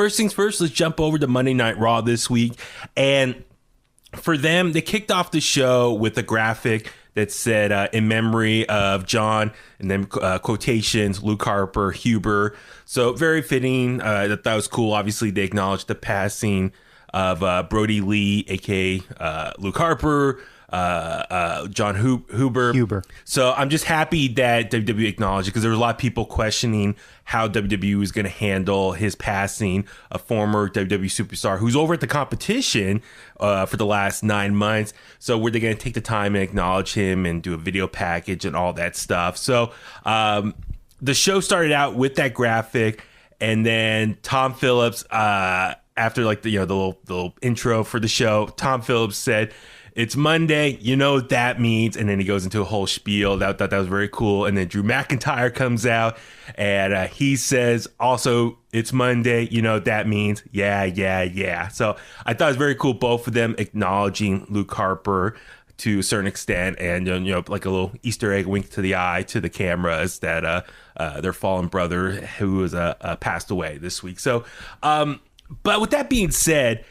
first things first, let's jump over to Monday Night Raw this week. And for them, they kicked off the show with a graphic that said, in memory of John, and then quotations, Luke Harper, Huber. So very fitting. That was cool. Obviously, they acknowledged the passing of Brodie Lee, a.k.a. Luke Harper, John Huber. So I'm just happy that WWE acknowledged it, because there was a lot of people questioning how WWE was going to handle his passing, a former WWE superstar who's over at the competition for the last 9 months. So were they going to take the time and acknowledge him and do a video package and all that stuff? So the show started out with that graphic, and then Tom Phillips, after like the little intro for the show, Tom Phillips said, "It's Monday, you know what that means." And then he goes into a whole spiel. That was very cool. And then Drew McIntyre comes out, and he says, also, "It's Monday, you know what that means." Yeah. So I thought it was very cool, both of them acknowledging Luke Harper to a certain extent, and like a little Easter egg wink to the eye to the cameras that their fallen brother who was passed away this week. So, but with that being said,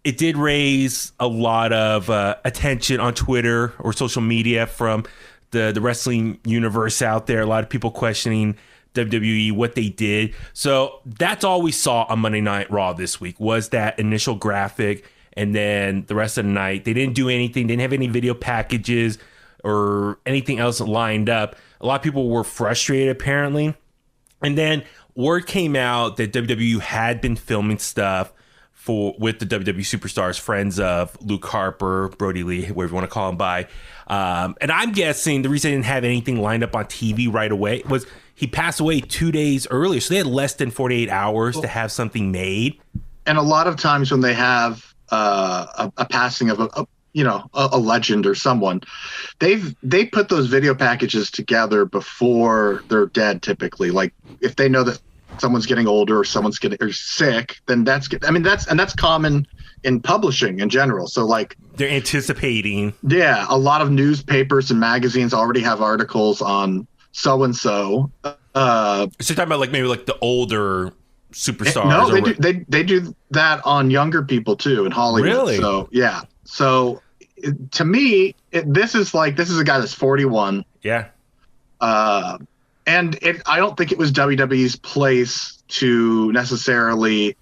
it did raise a lot of attention on Twitter or social media from the wrestling universe out there. A lot of people questioning WWE, what they did. So that's all we saw on Monday Night Raw this week, was that initial graphic. And then the rest of the night, they didn't do anything. They didn't have any video packages or anything else lined up. A lot of people were frustrated, apparently. And then word came out that WWE had been filming stuff with the WWE superstars, friends of Luke Harper, Brodie Lee, whatever you want to call him by. And I'm guessing the reason they didn't have anything lined up on TV right away was he passed away 2 days earlier. So they had less than 48 hours to have something made. And a lot of times when they have a passing of a legend or someone, they put those video packages together before they're dead, typically. Like if they know that someone's getting older or someone's getting sick, then that's common in publishing in general. So like they're anticipating. Yeah, a lot of newspapers and magazines already have articles on so and so. So you're talking about like maybe like the older superstars? No, they do that on younger people too in Hollywood. Really? So yeah. So to me, this is a guy that's 41. Yeah. And I don't think it was WWE's place to necessarily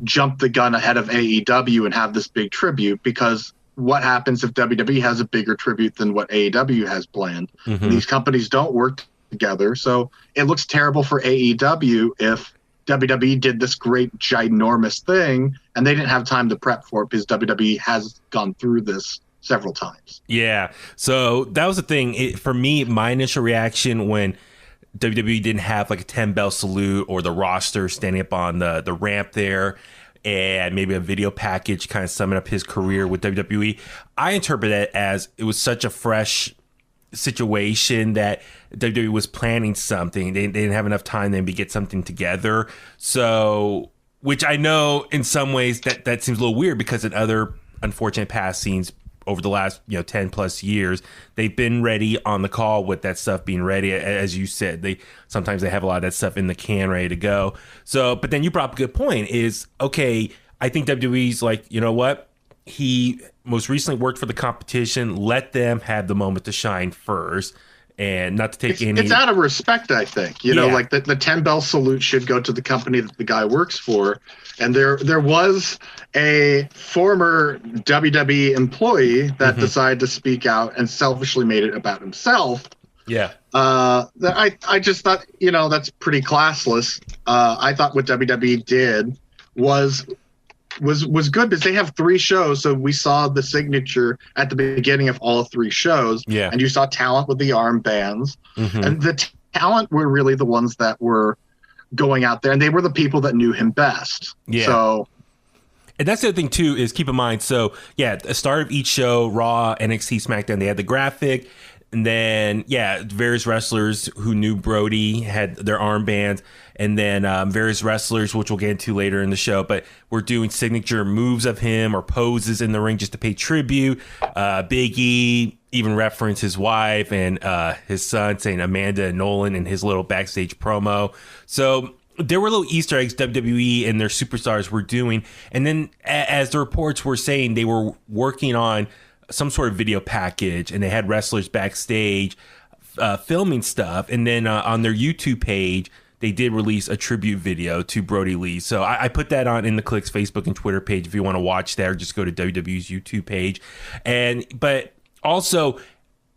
jump the gun ahead of AEW and have this big tribute, because what happens if WWE has a bigger tribute than what AEW has planned? Mm-hmm. These companies don't work together. So it looks terrible for AEW if WWE did this great, ginormous thing and they didn't have time to prep for it, because WWE has gone through this several times. Yeah. So that was the thing. For me, my initial reaction when WWE didn't have like a 10 bell salute or the roster standing up on the ramp there and maybe a video package kind of summing up his career with WWE, I interpret it as it was such a fresh situation that WWE was planning something. They didn't have enough time to get something together. So, which I know in some ways that seems a little weird, because in other unfortunate passings over the last 10 plus years, they've been ready on the call with that stuff being ready. As you said, sometimes they have a lot of that stuff in the can ready to go. So, but then you brought up a good point is, okay, I think WWE's like, you know what? He most recently worked for the competition. Let them have the moment to shine first, and not to take any. It's out of respect, I think. You know, like the 10 bell salute should go to the company that the guy works for. And there was a former WWE employee that decided to speak out and selfishly made it about himself. Yeah. I just thought, that's pretty classless. I thought what WWE did was good, because they have 3 shows. So we saw the signature at the beginning of all 3 shows. Yeah. And you saw talent with the armbands. Mm-hmm. And the talent were really the ones that were going out there, and they were the people that knew him best. Yeah. So, and that's the other thing too, is keep in mind. So yeah, at the start of each show, Raw, NXT, SmackDown, they had the graphic, and then various wrestlers who knew Brodie had their armbands, and then various wrestlers, which we'll get into later in the show, but we're doing signature moves of him or poses in the ring just to pay tribute. Big E even referenced his wife and his son, saying Amanda Nolan in his little backstage promo. So there were little Easter eggs WWE and their superstars were doing. And then as the reports were saying, they were working on some sort of video package, and they had wrestlers backstage filming stuff. And then on their YouTube page, they did release a tribute video to Brodie Lee. So I put that on In The Kliq's Facebook and Twitter page. If you want to watch that, or just go to WWE's YouTube page. But also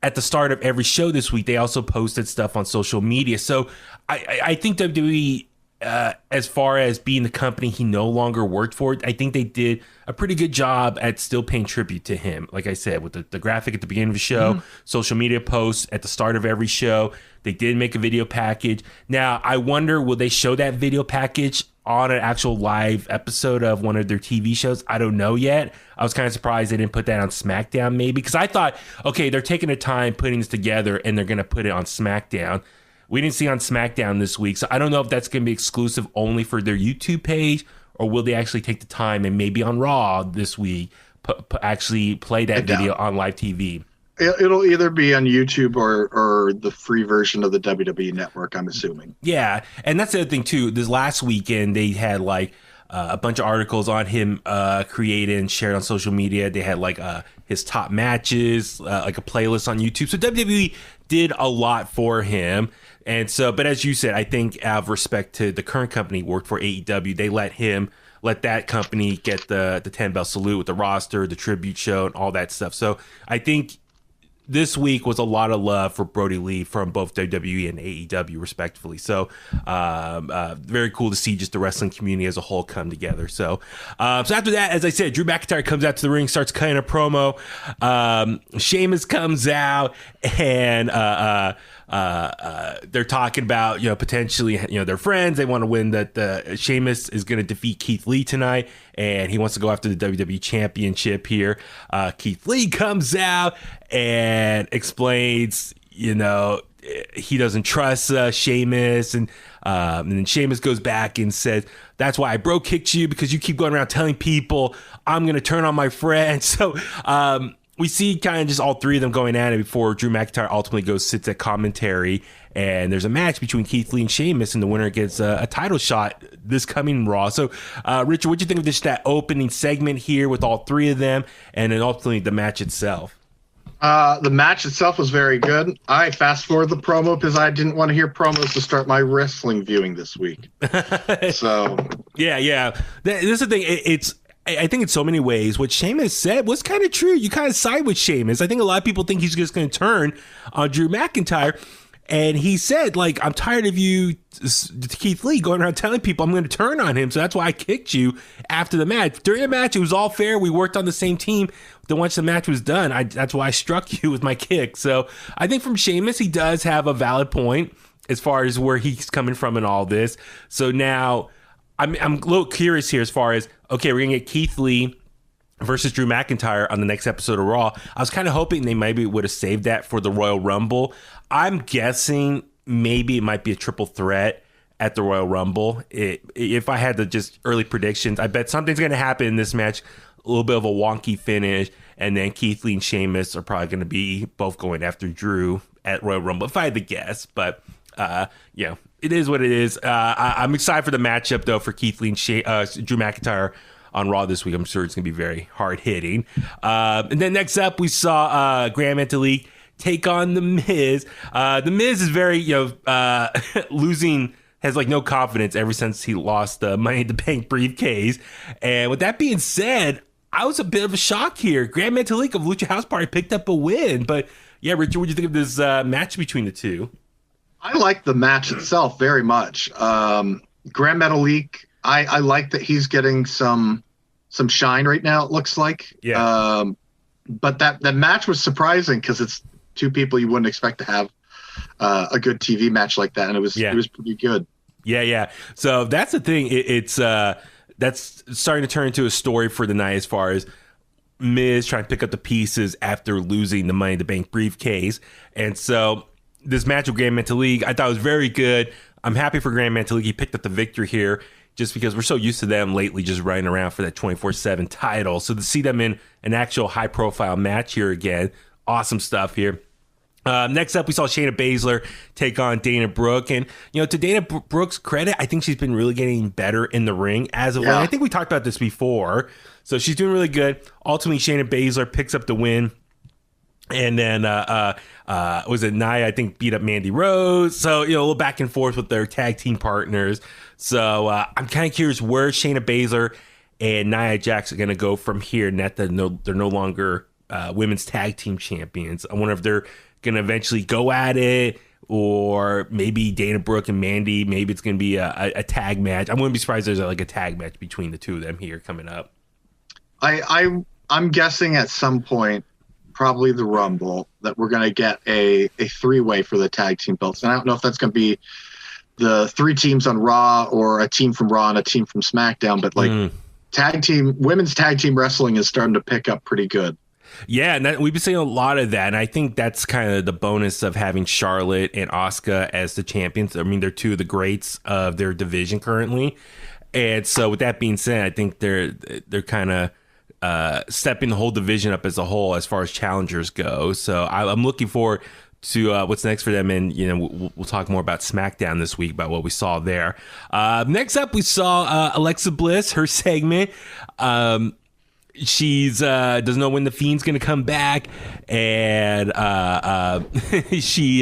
at the start of every show this week, they also posted stuff on social media. So I think WWE, as far as being the company he no longer worked for, I think they did a pretty good job at still paying tribute to him. Like I said, with the graphic at the beginning of the show, social media posts at the start of every show. They did make a video package. Now, I wonder, will they show that video package on an actual live episode of one of their TV shows? I don't know yet. I was kind of surprised they didn't put that on SmackDown, maybe, because I thought, okay, they're taking the time putting this together and they're going to put it on SmackDown. We didn't see on SmackDown this week, so I don't know if that's going to be exclusive only for their YouTube page, or will they actually take the time and maybe on Raw this week actually play that video on live TV? It'll either be on YouTube or the free version of the WWE Network, I'm assuming. Yeah, and that's the other thing, too. This last weekend, they had, like, a bunch of articles on him created and shared on social media. They had, like, his top matches, like a playlist on YouTube. So WWE did a lot for him. And so, but as you said, I think out of respect to the current company he worked for, AEW, they let that company get the 10-bell salute with the roster, the tribute show, and all that stuff. So I think this week was a lot of love for Brodie Lee from both WWE and AEW, respectively. So very cool to see just the wrestling community as a whole come together. So after that, as I said, Drew McIntyre comes out to the ring, starts cutting a promo. Sheamus comes out, and they're talking about, potentially, they're friends. They want to win that. Sheamus is going to defeat Keith Lee tonight, and he wants to go after the WWE Championship here. Keith Lee comes out and explains, he doesn't trust Sheamus, and then Sheamus goes back and says, "That's why I bro kicked you, because you keep going around telling people I'm going to turn on my friend." So we see kind of just all three of them going at it before Drew McIntyre ultimately sits at commentary, and there's a match between Keith Lee and Sheamus, and the winner gets a title shot this coming Raw. So, Richard, what do you think of just that opening segment here with all three of them, and then ultimately the match itself? The match itself was very good. I fast forward the promo because I didn't want to hear promos to start my wrestling viewing this week. So yeah. This is the thing. I think in so many ways, what Sheamus said was kind of true. You kind of side with Sheamus. I think a lot of people think he's just going to turn on Drew McIntyre. And he said, like, I'm tired of you, Keith Lee, going around telling people I'm going to turn on him. So that's why I kicked you after the match. During the match, it was all fair. We worked on the same team. Then once the match was done, that's why I struck you with my kick. So I think from Sheamus, he does have a valid point as far as where he's coming from in all this. So now I'm a little curious here as far as, okay, we're going to get Keith Lee versus Drew McIntyre on the next episode of Raw. I was kind of hoping they maybe would have saved that for the Royal Rumble. I'm guessing maybe it might be a triple threat at the Royal Rumble. If I had to just early predictions, I bet something's going to happen in this match. A little bit of a wonky finish, and then Keith Lee and Sheamus are probably going to be both going after Drew at Royal Rumble, if I had to guess. But, it is what it is. I'm excited for the matchup, though, for Keith Lee and Drew McIntyre on Raw this week. I'm sure it's going to be very hard-hitting. And then next up, we saw Grand Metalik take on The Miz. The Miz is very, losing, has like no confidence ever since he lost the Money in the Bank briefcase. And with that being said, I was a bit of a shock here. Grand Metalik of Lucha House Party picked up a win. But yeah, Richard, what do you think of this match between the two? I like the match itself very much. Grand Metalik, I like that he's getting some shine right now, it looks like. Yeah. But that match was surprising because it's two people you wouldn't expect to have a good TV match like that, and it was pretty good. Yeah. So that's the thing. It's that's starting to turn into a story for the night as far as Miz trying to pick up the pieces after losing the Money in the Bank briefcase. And so this match with Grand Metalik, I thought was very good. I'm happy for Grand Metalik. He picked up the victory here just because we're so used to them lately just running around for that 24/7 title. So to see them in an actual high-profile match here again, awesome stuff here. Next up, we saw Shayna Baszler take on Dana Brooke. And, to Dana Brooke's credit, I think she's been really getting better in the ring as of late. I think we talked about this before. So she's doing really good. Ultimately, Shayna Baszler picks up the win. And then, was it Nia, I think, beat up Mandy Rose. So, a little back and forth with their tag team partners. So I'm kind of curious where Shayna Baszler and Nia Jax are going to go from here. And that they're no longer women's tag team champions. I wonder if they're going to eventually go at it, or maybe Dana Brooke and Mandy, maybe it's going to be a tag match. I wouldn't be surprised if there's like a tag match between the two of them here coming up. I'm guessing at some point, probably the Rumble, that we're going to get a three-way for the tag team belts. And I don't know if that's going to be the 3 teams on Raw or a team from Raw and a team from SmackDown, but women's tag team wrestling is starting to pick up pretty good. Yeah, and we've been seeing a lot of that, and I think that's kind of the bonus of having Charlotte and Asuka as the champions. I mean, they're 2 of the greats of their division currently, and so with that being said, I think they're kind of stepping the whole division up as a whole as far as challengers go. So I'm looking forward to what's next for them, and we'll talk more about SmackDown this week about what we saw there. Next up, we saw Alexa Bliss, her segment. She's doesn't know when the Fiend's gonna come back, and she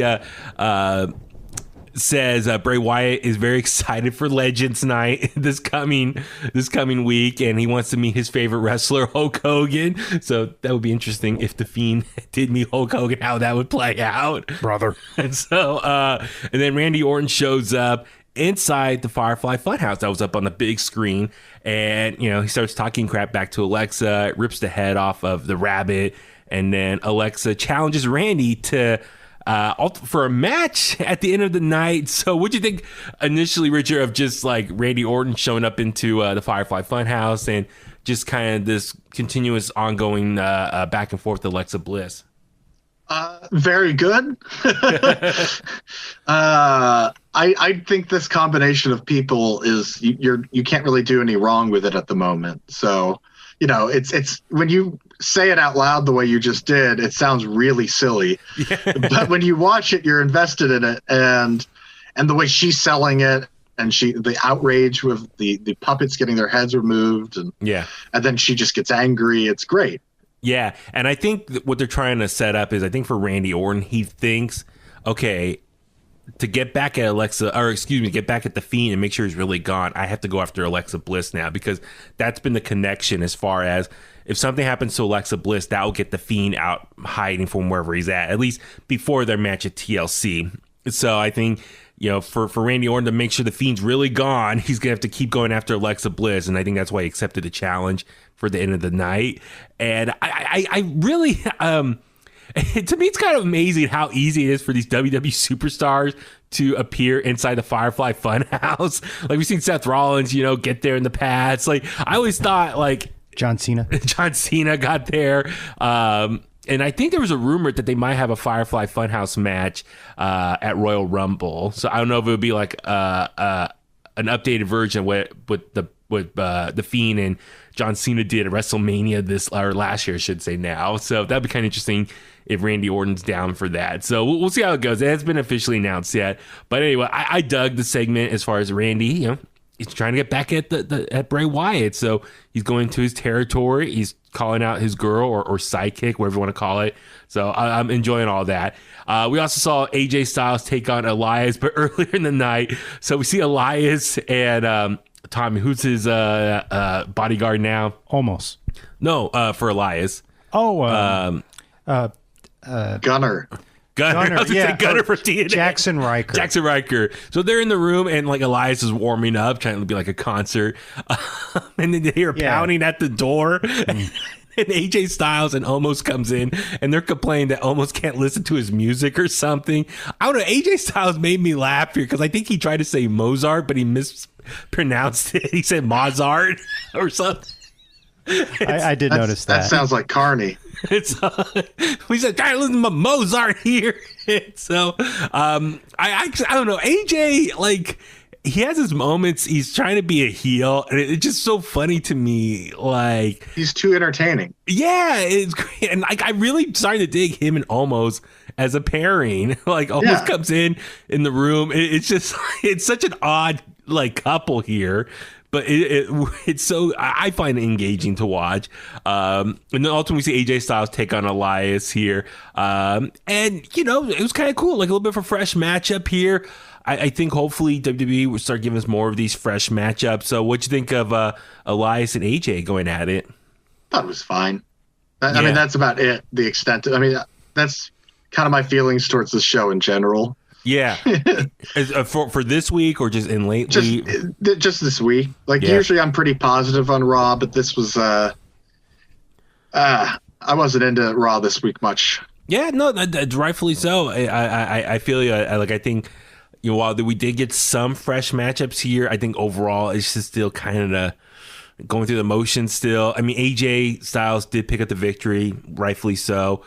says Bray Wyatt is very excited for Legends Night this coming week, and he wants to meet his favorite wrestler, Hulk Hogan. So that would be interesting if the Fiend did meet Hulk Hogan, how that would play out, brother. And so and then Randy Orton shows up inside the Firefly Funhouse that was up on the big screen, and he starts talking crap back to Alexa, rips the head off of the rabbit, and then Alexa challenges Randy to for a match at the end of the night. So what'd you think initially, Richard, of just like Randy Orton showing up into the Firefly Funhouse and just kind of this continuous ongoing back and forth with Alexa Bliss? Very good. I think this combination of people is you can't really do any wrong with it at the moment. So, it's when you say it out loud the way you just did, it sounds really silly. Yeah. But when you watch it, you're invested in it, and the way she's selling it, and the outrage with the puppets getting their heads removed, and then she just gets angry. It's great. Yeah, and I think what they're trying to set up is, I think for Randy Orton, he thinks, okay, to get back at get back at the Fiend and make sure he's really gone, I have to go after Alexa Bliss now, because that's been the connection as far as if something happens to Alexa Bliss, that will get the Fiend out hiding from wherever he's at least before their match at TLC. So I think, for Randy Orton to make sure the Fiend's really gone, he's going to have to keep going after Alexa Bliss. And I think that's why he accepted the challenge for the end of the night. And I really, to me, it's kind of amazing how easy it is for these WWE superstars to appear inside the Firefly Funhouse. Like, we've seen Seth Rollins, get there in the past. Like, I always thought, like, John Cena got there. And I think there was a rumor that they might have a Firefly Funhouse match at Royal Rumble. So I don't know if it would be like an updated version with the Fiend and John Cena did at WrestleMania last year, I should say now. So that'd be kind of interesting if Randy Orton's down for that. So we'll see how it goes. It hasn't been officially announced yet. But anyway, I dug the segment as far as Randy, he's trying to get back at Bray Wyatt. So he's going to his territory. He's calling out his girl or sidekick, whatever you want to call it. So I'm enjoying all that. We also saw AJ Styles take on Elias, but earlier in the night. So we see Elias and Tommy, who's his bodyguard now? Almost. No, for Elias. Oh, Gunner. Gunner for TNA. Jackson Riker. So they're in the room, and like Elias is warming up, trying to be like a concert, and then they hear pounding at the door. And AJ Styles and Omos comes in, and they're complaining that Omos can't listen to his music or something. I don't know. AJ Styles made me laugh here because I think he tried to say Mozart, but he mispronounced it. He said Mozart or something. I did notice that. That sounds like Carney. We said, try to listen to Mozart here. So I don't know. AJ, like, he has his moments. He's trying to be a heel, and it's just so funny to me. Like, he's too entertaining. Yeah, it's great, and like I really started to dig him and Omos as a pairing, like almost comes in the room. It's just, it's such an odd like couple here, but it's so, I find it engaging to watch. And then ultimately we see AJ Styles take on Elias here. And you know, it was kind of cool, like a little bit of a fresh matchup here. I think hopefully WWE will start giving us more of these fresh matchups. So what'd you think of Elias and AJ going at it? I thought it was fine. I mean, that's about it. The extent. I mean, that's kind of my feelings towards the show in general. Yeah. For this week or just in lately? Just this week. Like usually I'm pretty positive on Raw, but this was I wasn't into Raw this week much. Yeah, no, rightfully so. I feel you. I think, you know, while we did get some fresh matchups here, I think overall it's just still kind of going through the motions still. I mean, AJ Styles did pick up the victory, rightfully so.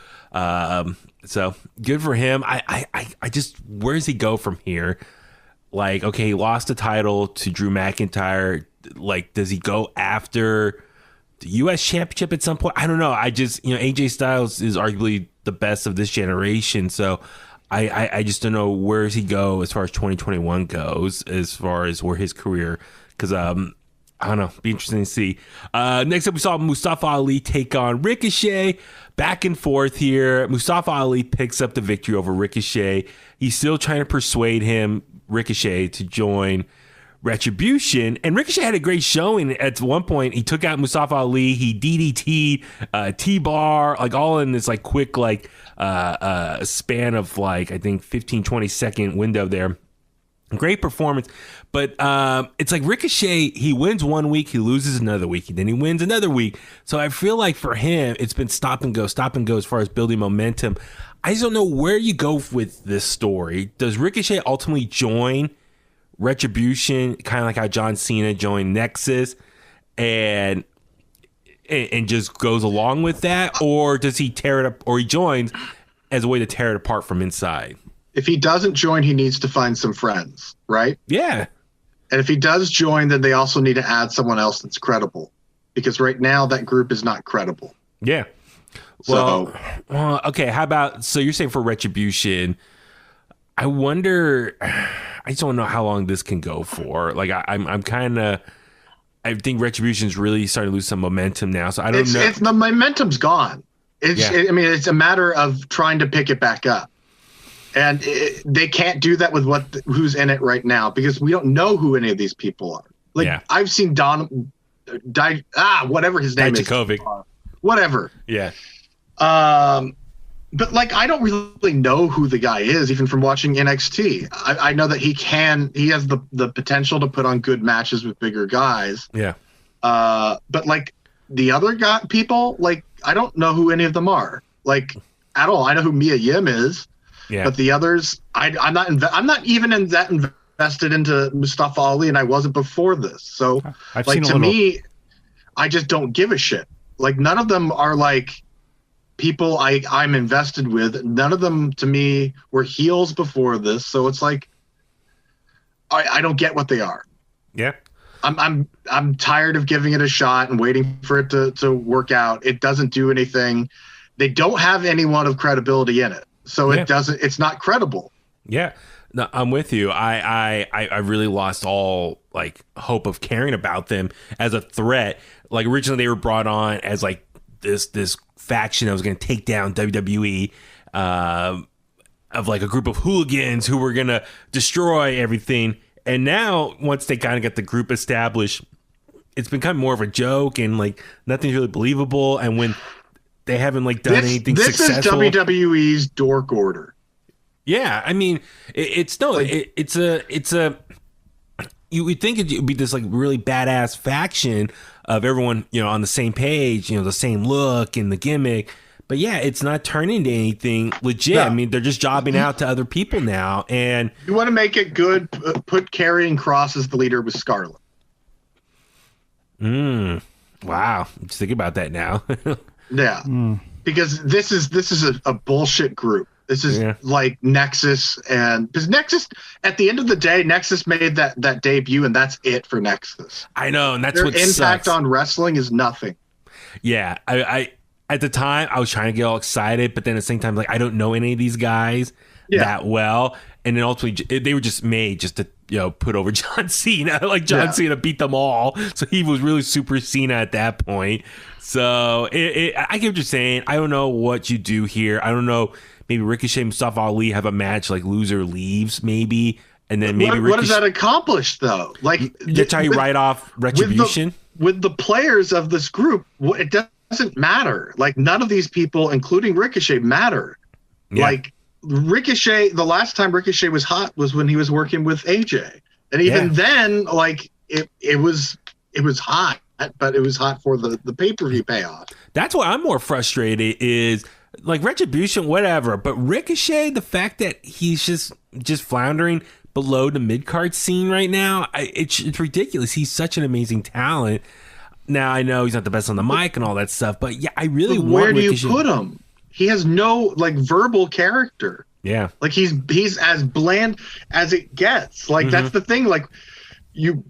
So good for him. I just, where does he go from here? Like, okay, he lost the title to Drew McIntyre. Like, does he go after the U.S. Championship at some point? I don't know. I just, you know, AJ Styles is arguably the best of this generation. So I just don't know where does he go as far as 2021 goes, as far as where his career, because I don't know. Be interesting to see. Next up, we saw Mustafa Ali take on Ricochet. Back and forth here. Mustafa Ali picks up the victory over Ricochet. He's still trying to persuade Ricochet, to join Retribution. And Ricochet had a great showing. At one point, he took out Mustafa Ali. He DDT'd T-bar, like all in this like quick like span of like, I think 15, 20 second window there. Great performance, but it's like Ricochet, he wins one week, he loses another week, and then he wins another week. So I feel like for him, it's been stop and go as far as building momentum. I just don't know where you go with this story. Does Ricochet ultimately join Retribution, kind of like how John Cena joined Nexus, and just goes along with that? Or does he tear it up, or he joins as a way to tear it apart from inside? If he doesn't join, he needs to find some friends, right? Yeah. And if he does join, then they also need to add someone else that's credible, because right now that group is not credible. Yeah. Well, okay. How about, so you're saying for Retribution, I wonder, I just don't know how long this can go for. Like I'm kind of, I think Retribution's really starting to lose some momentum now. So I don't know. The momentum's gone. I mean, it's a matter of trying to pick it back up. And they can't do that with who's in it right now, because we don't know who any of these people are. Like I've seen whatever his name is, whatever. Yeah. But like I don't really know who the guy is, even from watching NXT. I know that he has the potential to put on good matches with bigger guys. Yeah. But like the other people, like I don't know who any of them are, like at all. I know who Mia Yim is. Yeah. But the others, I'm not even invested into Mustafa Ali, and I wasn't before this. So, me, I just don't give a shit. Like none of them are like people I'm invested with. None of them to me were heels before this. So it's like I don't get what they are. Yeah. I'm tired of giving it a shot and waiting for it to work out. It doesn't do anything. They don't have anyone of credibility in it. So it's not credible. Yeah, no, I'm with you. I really lost all like hope of caring about them as a threat. Like originally they were brought on as like this faction that was going to take down WWE, of like a group of hooligans who were going to destroy everything. And now once they kind of get the group established, it's become more of a joke and like nothing's really believable. And when they haven't like done anything successful. This is WWE's dork order. Yeah, I mean, it's a. You would think it would be this like really badass faction of everyone, you know, on the same page, you know, the same look and the gimmick. But yeah, it's not turning into anything legit. No. I mean, they're just jobbing out to other people now. And you want to make it good? Put Karrion Kross as the leader with Scarlett. Wow, just think about that now. Yeah, because this is a bullshit group. This is like Nexus, and because Nexus, at the end of the day, Nexus made that debut, and that's it for Nexus. I know, and that's their what impact sucks. On wrestling is nothing. Yeah, I at the time I was trying to get all excited, but then at the same time, like, I don't know any of these guys that well. And then ultimately they were just made just to, put over John Cena. Like John Cena beat them all. So he was really Super Cena at that point. So I get what you're saying. I don't know what you do here. I don't know. Maybe Ricochet and Mustafa Ali have a match like loser leaves maybe. And then maybe what does that accomplish though? Like that's how you write off Retribution. With the players of this group, it doesn't matter. Like none of these people, including Ricochet, matter. Yeah. Like Ricochet, the last time Ricochet was hot was when he was working with AJ, and even then, like it was hot, but it was hot for the pay-per-view payoff. That's why I'm more frustrated is like Retribution, whatever, but Ricochet, the fact that he's just floundering below the mid-card scene right now, it's ridiculous. He's such an amazing talent. Now I know he's not the best on the mic and all that stuff, but yeah, I really want where do Ricochet. You put him? He has no like verbal character. Yeah. Like he's as bland as it gets. Like that's the thing. Like you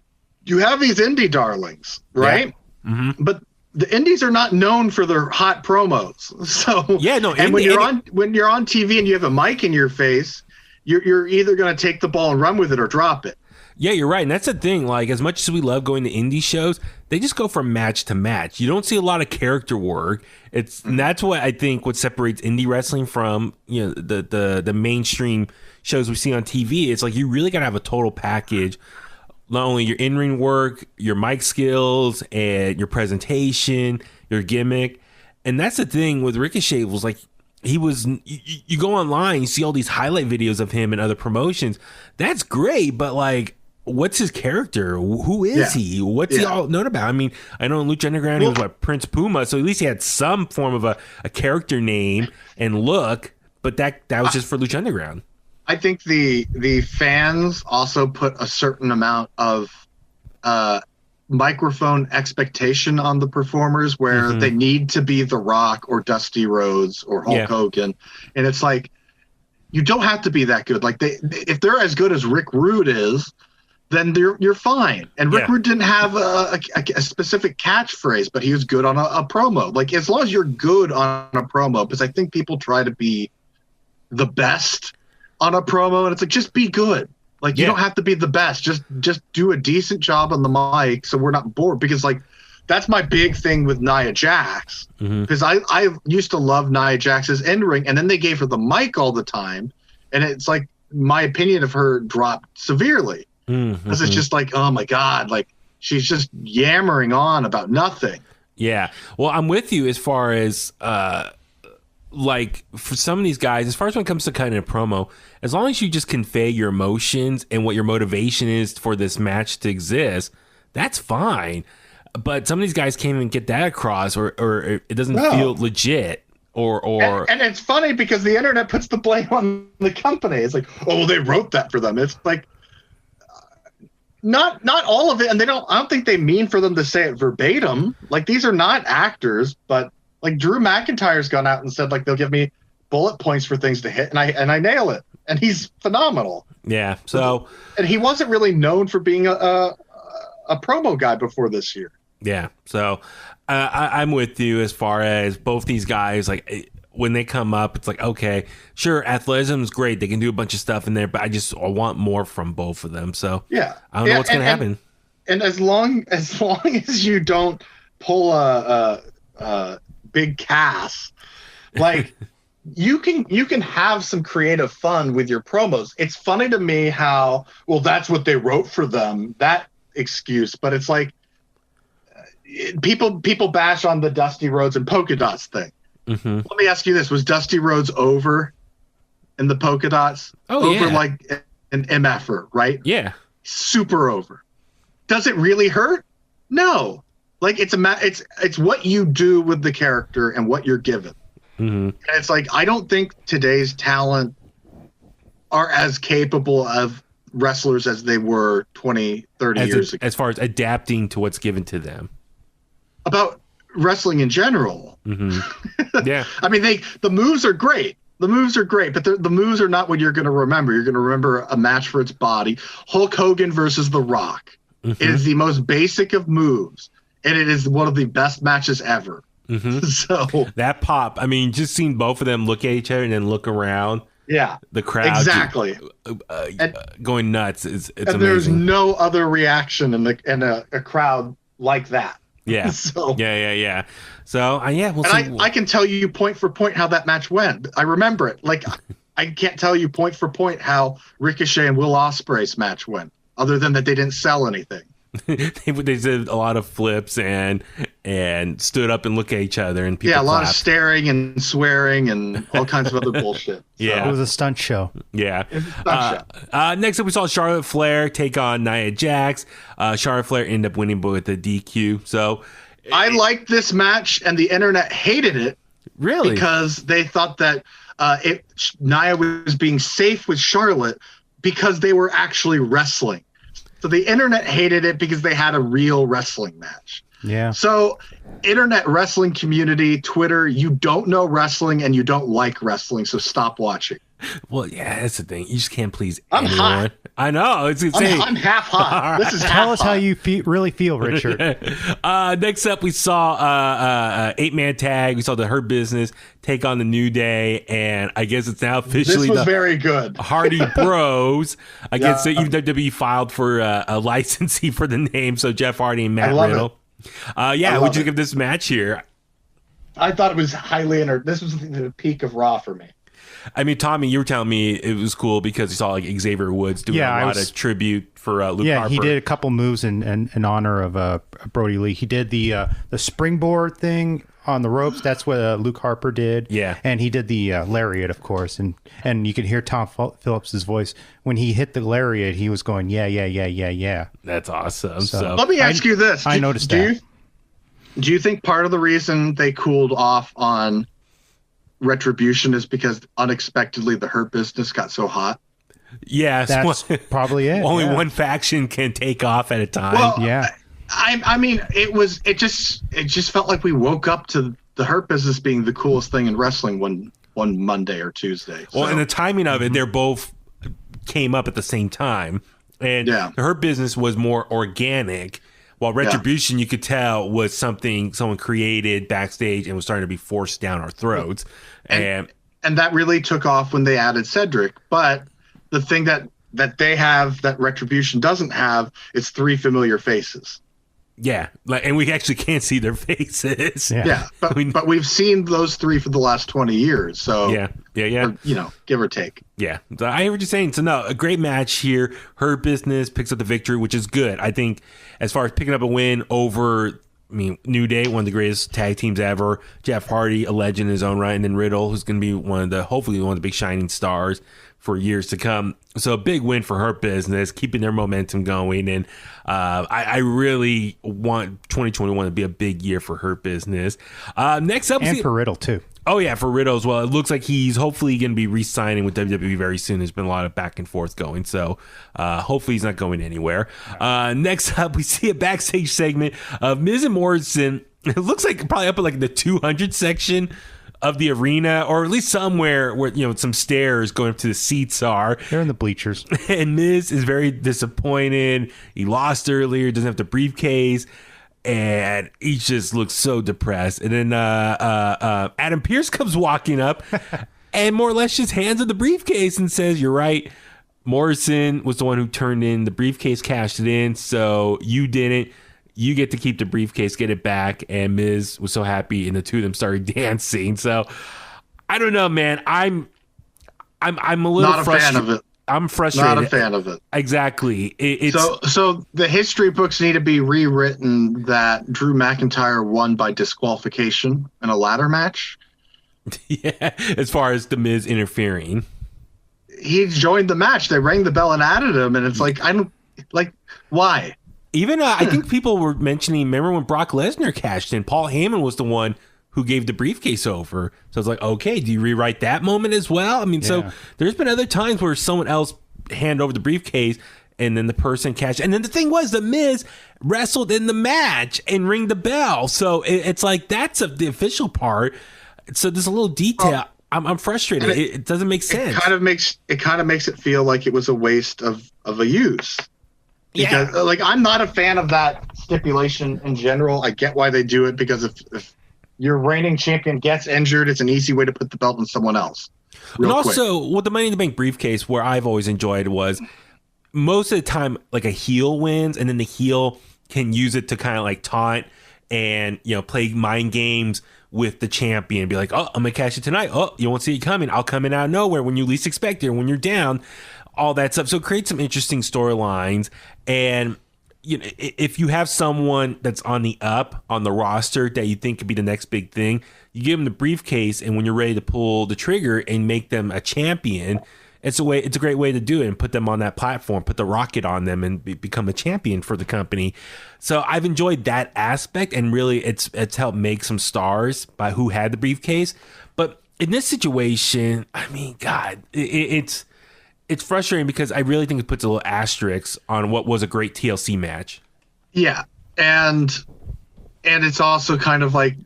have these indie darlings, right? Yeah. Mm-hmm. But the indies are not known for their hot promos. So when you're on TV and you have a mic in your face, you're either going to take the ball and run with it or drop it. Yeah, you're right. And that's the thing. Like, as much as we love going to indie shows, they just go from match to match. You don't see a lot of character work. And that's what I think what separates indie wrestling from, the mainstream shows we see on TV. It's like you really got to have a total package. Not only your in-ring work, your mic skills, and your presentation, your gimmick. And that's the thing with Ricochet. It was like, you go online, you see all these highlight videos of him and other promotions. That's great, but like, what's his character? Who is he? What's he all known about? I mean, I know in Lucha Underground he was like Prince Puma, so at least he had some form of a character name and look, but that was just for Lucha Underground. I think the fans also put a certain amount of microphone expectation on the performers where they need to be The Rock or Dusty Rhodes or Hulk Hogan. And it's like, you don't have to be that good. Like if they're as good as Rick Rude is, then you're fine. And Rick Rude didn't have a specific catchphrase, but he was good on a promo. Like as long as you're good on a promo, because I think people try to be the best on a promo and it's like, just be good. Like you don't have to be the best. Just do a decent job on the mic so we're not bored. Because like that's my big thing with Nia Jax. Because I used to love Nia Jax's in-ring, and then they gave her the mic all the time, and it's like my opinion of her dropped severely. Because it's just like, oh my God, like she's just yammering on about nothing. Yeah. Well, I'm with you as far as like for some of these guys, as far as when it comes to cutting a promo, as long as you just convey your emotions and what your motivation is for this match to exist, that's fine. But some of these guys can't even get that across, or it doesn't feel legit. And it's funny because the internet puts the blame on the company. It's like, oh, well, they wrote that for them. It's like not all of it, and I don't think they mean for them to say it verbatim. Like these are not actors, but like Drew McIntyre's gone out and said like they'll give me bullet points for things to hit, and I nail it, and he's phenomenal. Yeah. So and he wasn't really known for being a promo guy before this year. Yeah. So I'm with you as far as both these guys. Like when they come up, it's like, okay, sure, athleticism is great. They can do a bunch of stuff in there, but I want more from both of them. So yeah, I don't know what's going to happen. And as long as you don't pull a big Cass, like you can have some creative fun with your promos. It's funny to me how, well, that's what they wrote for them, that excuse, but it's like people bash on the Dusty Rhodes and polka dots thing. Let me ask you this: was Dusty Rhodes over in the polka dots? Over like an MFer, right? Yeah, super over. Does it really hurt? No. Like it's what you do with the character and what you're given. And it's like, I don't think today's talent are as capable of wrestlers as they were 20, 30 years ago. As far as adapting to what's given to them. About wrestling in general. Yeah. I mean, the moves are great. The moves are great, but the moves are not what you're going to remember. You're going to remember a match for its body. Hulk Hogan versus The Rock. It is the most basic of moves, and it is one of the best matches ever. So that pop, I mean, just seeing both of them look at each other and then look around. Yeah, the crowd exactly going nuts. It's and amazing. There's no other reaction in a crowd like that. Yeah. So yeah. So we'll see. I can tell you point for point how that match went. I remember it. Like I can't tell you point for point how Ricochet and Will Ospreay's match went, other than that they didn't sell anything. They did a lot of flips and stood up and looked at each other and people a lot clapped. of staring and swearing and all kinds of other bullshit. Yeah, it was a stunt show. Yeah. Next up, we saw Charlotte Flair take on Nia Jax. Charlotte Flair ended up winning with the DQ. So I liked this match, and the internet hated it. Really? Because they thought that Nia was being safe with Charlotte because they were actually wrestling. So the internet hated it because they had a real wrestling match. Yeah. So internet wrestling community, Twitter, you don't know wrestling and you don't like wrestling, so stop watching. Well, yeah, that's the thing. You just can't please I'm anyone. hot. I know. It's insane. I'm half hot. This is Tell us how you really feel, Richard. Next up, we saw 8-man tag. We saw the Hurt Business take on the New Day, and I guess it's now officially this was the very good. Hardy Bros. I guess even WWE filed for a licensee for the name, so Jeff Hardy and Matt Riddle. What'd you think of this match here? I thought it was highly This was the peak of Raw for me. I mean, Tommy, you were telling me it was cool because you saw like Xavier Woods doing a lot of tribute for Luke Harper. Yeah, he did a couple moves in honor of Brodie Lee. He did the springboard thing on the ropes. That's what Luke Harper did. Yeah. And he did the lariat, of course. And you could hear Tom Phillips' voice. When he hit the lariat, he was going, yeah. That's awesome. So let me ask you this. I noticed that. Do you think part of the reason they cooled off on Retribution is because unexpectedly the Hurt Business got so hot? Yes, that's probably it. Only one faction can take off at a time. Well, yeah. I mean, it just felt like we woke up to the Hurt Business being the coolest thing in wrestling one Monday or Tuesday. Well, and the timing of it, they're both came up at the same time, and the Hurt Business was more organic. While Retribution, you could tell, was something someone created backstage and was starting to be forced down our throats. And that really took off when they added Cedric. But the thing that they have that Retribution doesn't have is 3 familiar faces. Yeah, and we actually can't see their faces. Yeah, but we've seen those 3 for the last 20 years. So yeah. Or, give or take. Yeah, so I hear what you're saying. So no, a great match here. Hurt Business picks up the victory, which is good. I think as far as picking up a win over, New Day, one of the greatest tag teams ever. Jeff Hardy, a legend in his own right, and then Riddle, who's going to be hopefully one of the big shining stars for years to come. So a big win for Hurt Business, keeping their momentum going. And I really want 2021 to be a big year for Hurt Business. Next up, and for Riddle too. Oh yeah, for Riddle as well. It looks like he's hopefully going to be re-signing with WWE very soon. There's been a lot of back and forth going, so hopefully he's not going anywhere. Next up, we see a backstage segment of Miz and Morrison. It looks like probably up in like the 200 section of the arena, or at least somewhere where some stairs going up to the seats are. They're in the bleachers. And Miz is very disappointed. He lost earlier, doesn't have the briefcase, and he just looks so depressed. And then Adam Pearce comes walking up and more or less just hands him the briefcase and says, "You're right. Morrison was the one who turned in the briefcase, cashed it in, so you didn't. You get to keep the briefcase, get it back." And Miz was so happy, and the two of them started dancing. So I don't know, man. I'm a little not a fan of it. I'm frustrated. Not a fan of it. Exactly. So the history books need to be rewritten that Drew McIntyre won by disqualification in a ladder match. Yeah, as far as the Miz interfering. He joined the match. They rang the bell and added him, and it's why? Even I think people were mentioning, remember when Brock Lesnar cashed in? Paul Heyman was the one who gave the briefcase over. So it's like, okay, do you rewrite that moment as well? So there's been other times where someone else hand over the briefcase and then the person cashed. And then the thing was, the Miz wrestled in the match and ring the bell. So it's like, that's the official part. So there's a little detail. I'm frustrated. It doesn't make sense. It kind of makes it feel like it was a waste of a use. Because I'm not a fan of that stipulation in general. I get why they do it, because if your reigning champion gets injured, it's an easy way to put the belt on someone else. And also, with the Money in the Bank briefcase, where I've always enjoyed was most of the time, like a heel wins, and then the heel can use it to kind of like taunt and, you know, play mind games with the champion. Be like, oh, I'm gonna cash it tonight. Oh, you won't see it coming. I'll come in out of nowhere when you least expect it, or when you're down. All that stuff. So create some interesting storylines. And you know, if you have someone that's on the up on the roster that you think could be the next big thing, you give them the briefcase, and when you're ready to pull the trigger and make them a champion, it's a great way to do it, and put them on that platform, put the rocket on them, and become a champion for the company. So I've enjoyed that aspect, and really it's helped make some stars by who had the briefcase. But in this situation, I mean, God, it's frustrating because I really think it puts a little asterisk on what was a great TLC match. Yeah, and it's also kind of like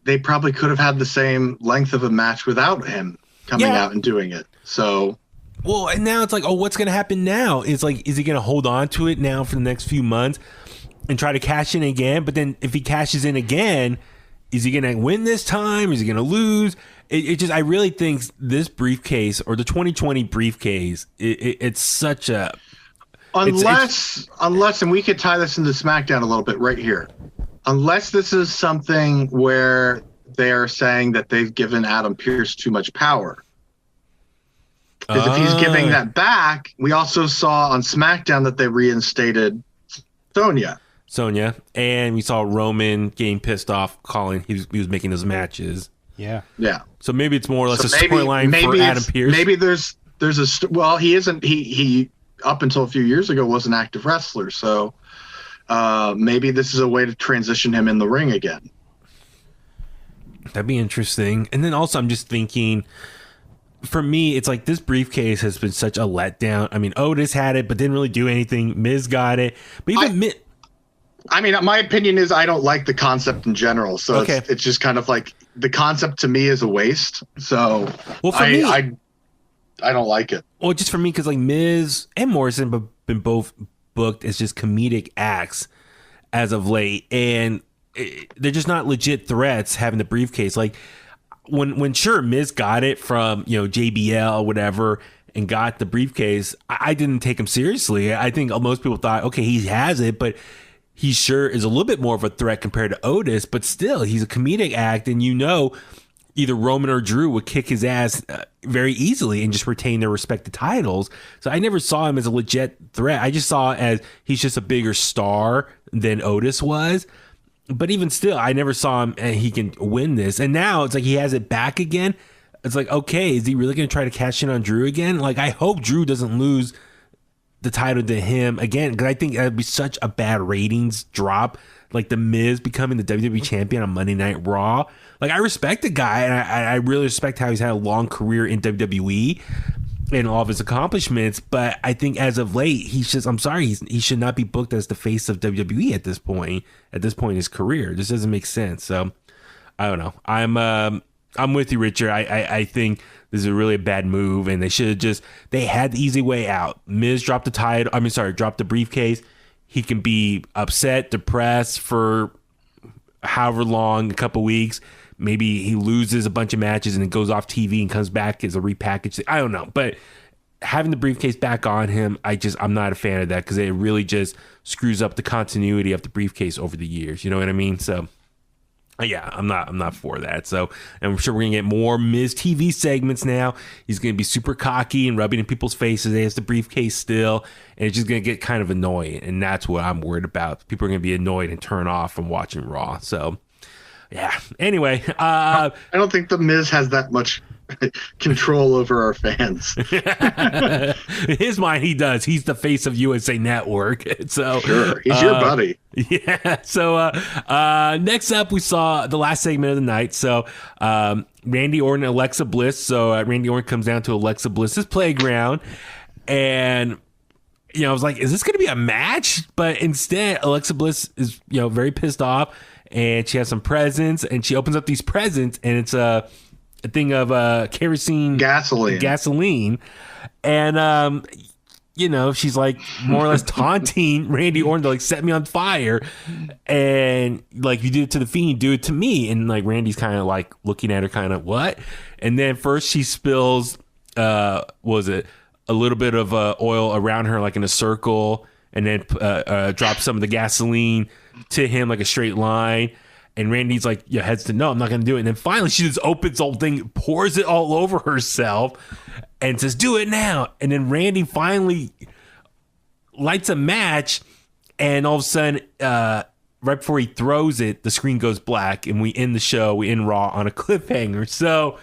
they probably could have had the same length of a match without him coming out and doing it. So, well, and now it's like, oh, what's going to happen now? It's like, is he going to hold on to it now for the next few months and try to cash in again? But then if he cashes in again, is he going to win this time? Is he going to lose? I really think this briefcase, or the 2020 briefcase, it's such a... Unless, and we could tie this into SmackDown a little bit right here. Unless this is something where they're saying that they've given Adam Pearce too much power. Because if he's giving that back, we also saw on SmackDown that they reinstated Sonya, and we saw Roman getting pissed off, calling he was making those matches. Yeah. So maybe it's more or less a storyline for Adam Pearce. Maybe there's he isn't he up until a few years ago was an active wrestler, so maybe this is a way to transition him in the ring again. That'd be interesting. And then also I'm just thinking, for me, it's like this briefcase has been such a letdown. I mean, Otis had it, but didn't really do anything. Miz got it. But even I mean, my opinion is I don't like the concept in general. So it's just kind of like the concept to me is a waste. So well, for me, I don't like it. Well, just for me, because like Miz and Morrison have been both booked as just comedic acts as of late. And they're just not legit threats having the briefcase. Like when sure Miz got it from, you know, JBL or whatever and got the briefcase, I didn't take him seriously. I think most people thought, okay, he has it, but he sure is a little bit more of a threat compared to Otis, but still he's a comedic act, and you know either Roman or Drew would kick his ass very easily and just retain their respective titles. So I never saw him as a legit threat. I just saw it as he's just a bigger star than Otis was. But even still, I never saw him and he can win this. And now it's like he has it back again. It's like, okay, is he really going to try to cash in on Drew again? Like, I hope Drew doesn't lose the title to him again, because I think that'd be such a bad ratings drop. Like the Miz becoming the WWE champion on Monday Night Raw. Like, I respect the guy, and I really respect how he's had a long career in WWE and all of his accomplishments. But I think as of late, he's just, I'm sorry, he should not be booked as the face of WWE at this point. At this point in his career, this doesn't make sense. So I don't know. I'm with you, Richard. I think this is a really bad move, and they had the easy way out. Miz dropped dropped the briefcase. He can be upset, depressed for however long, a couple weeks. Maybe he loses a bunch of matches and then goes off TV and comes back as a repackaged thing. I don't know, but having the briefcase back on him, I'm not a fan of that, because it really just screws up the continuity of the briefcase over the years. You know what I mean? So yeah, I'm not for that. So I'm sure we're gonna get more Miz TV segments now. He's gonna be super cocky and rubbing in people's faces. He has the briefcase still, and it's just gonna get kind of annoying. And that's what I'm worried about. People are gonna be annoyed and turn off from watching Raw. So yeah. Anyway, I don't think the Miz has that much control over our fans. In his mind, he does. He's the face of USA Network. So sure, he's your buddy. Yeah. So next up, we saw the last segment of the night. So Randy Orton and Alexa Bliss. So Randy Orton comes down to Alexa Bliss's playground, and I was like, is this going to be a match? But instead, Alexa Bliss is very pissed off, and she has some presents, and she opens up these presents, and it's a thing of gasoline, and she's like more or less taunting Randy Orton to like set me on fire, and like you do it to the Fiend, do it to me, and like Randy's kind of like looking at her, kind of what, and then first she spills, was it a little bit of oil around her like in a circle, and then drops some of the gasoline to him like a straight line. And Randy's like, heads to no, I'm not going to do it. And then finally she just opens the whole thing, pours it all over herself and says, do it now. And then Randy finally lights a match. And all of a sudden, right before he throws it, the screen goes black and we end the show. We end Raw on a cliffhanger. So,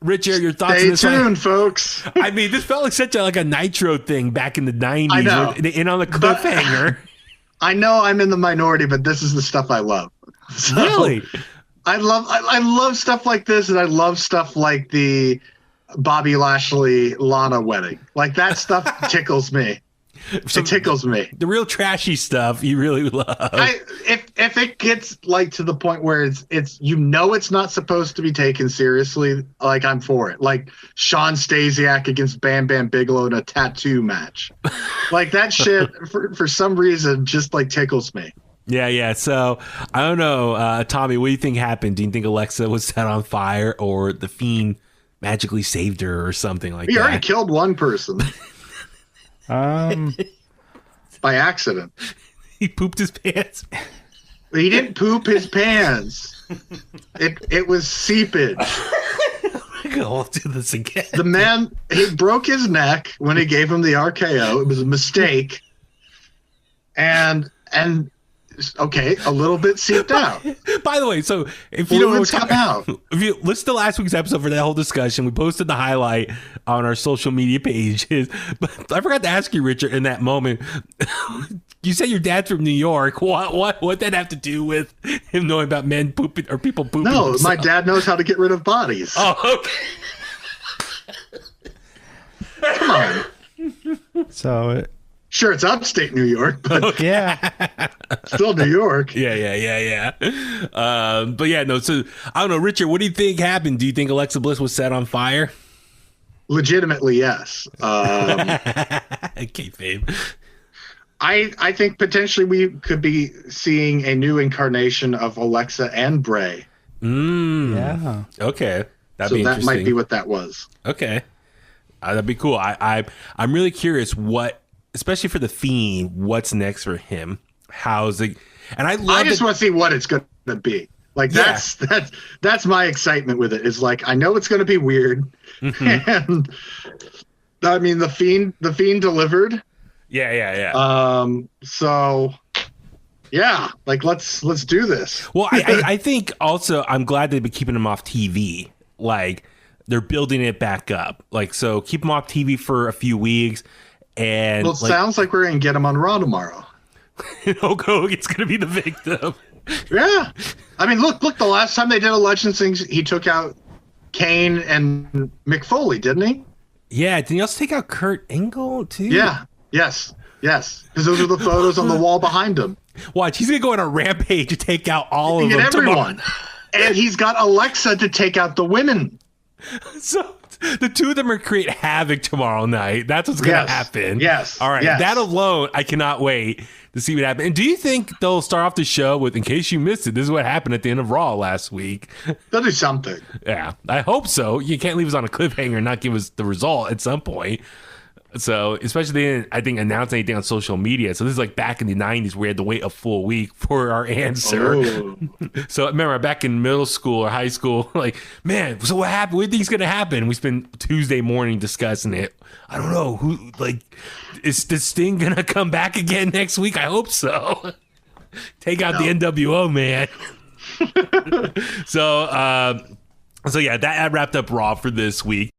Richard, your thoughts on this? Stay tuned, folks. I mean, this felt like such a Nitro thing back in the 90s. I know. They end on the cliffhanger. I know I'm in the minority, but this is the stuff I love. So, really? I love stuff like this, and I love stuff like the Bobby Lashley Lana wedding. Like that stuff tickles me. It tickles me. The real trashy stuff you really love. If it gets like to the point where it's it's not supposed to be taken seriously, like I'm for it. Like Sean Stasiak against Bam Bam Bigelow in a tattoo match. Like that shit for some reason just like tickles me. Yeah. So I don't know, Tommy, what do you think happened? Do you think Alexa was set on fire or the Fiend magically saved her or something like that? He already killed one person. By accident. He pooped his pants. He didn't poop his pants. It was seepage. I'll do this again. The man, he broke his neck when he gave him the RKO. It was a mistake. And okay, a little bit seeped out. By the way, so if you don't know, come out. If you listen to last week's episode for that whole discussion, we posted the highlight on our social media pages. But I forgot to ask you, Richard, in that moment, you said your dad's from New York. What that have to do with him knowing about men pooping or people pooping? No, themselves? My dad knows how to get rid of bodies. Oh, okay. Come on. So Sure, it's upstate New York, but yeah, still New York. Yeah. But yeah, no. So I don't know, Richard. What do you think happened? Do you think Alexa Bliss was set on fire? Legitimately, yes. Okay, babe. I think potentially we could be seeing a new incarnation of Alexa and Bray. yeah. Okay, that'd So be that interesting. might be what that was. Okay, that'd be cool. I'm really curious what, especially for the Fiend, what's next for him? How's it? And I just want to see what it's going to be. Like that's my excitement with it. Is like I know it's going to be weird, and I mean the Fiend delivered. Yeah. So yeah, like let's do this. Well, I think also I'm glad they've been keeping him off TV. Like they're building it back up. Like so, keep him off TV for a few weeks. And well, it sounds like we're gonna get him on Raw tomorrow. Hulk Hogan's gonna be the victim. Yeah, I mean, look. The last time they did a Legends thing, he took out Kane and Mick Foley, didn't he? Yeah. Didn't he also take out Kurt Angle too? Yeah. Yes. Because those are the photos on the wall behind him. Watch, he's gonna go on a rampage to take out all of them. Everyone, and he's got Alexa to take out the women. So the two of them are create havoc tomorrow night. That's what's gonna happen. Yes. All right. Yes. That alone, I cannot wait to see what happens. And do you think they'll start off the show with, in case you missed it, this is what happened at the end of Raw last week? They'll do something. Yeah, I hope so. You can't leave us on a cliffhanger and not give us the result at some point. So, especially they didn't, I think, announce anything on social media. So this is like back in the 90s where we had to wait a full week for our answer. Oh. So remember back in middle school or high school, like, man, so what happened? What do you think's going to happen? We spent Tuesday morning discussing it. I don't know. Is this Sting going to come back again next week? I hope so. Take out the NWO, man. So yeah, that wrapped up Raw for this week.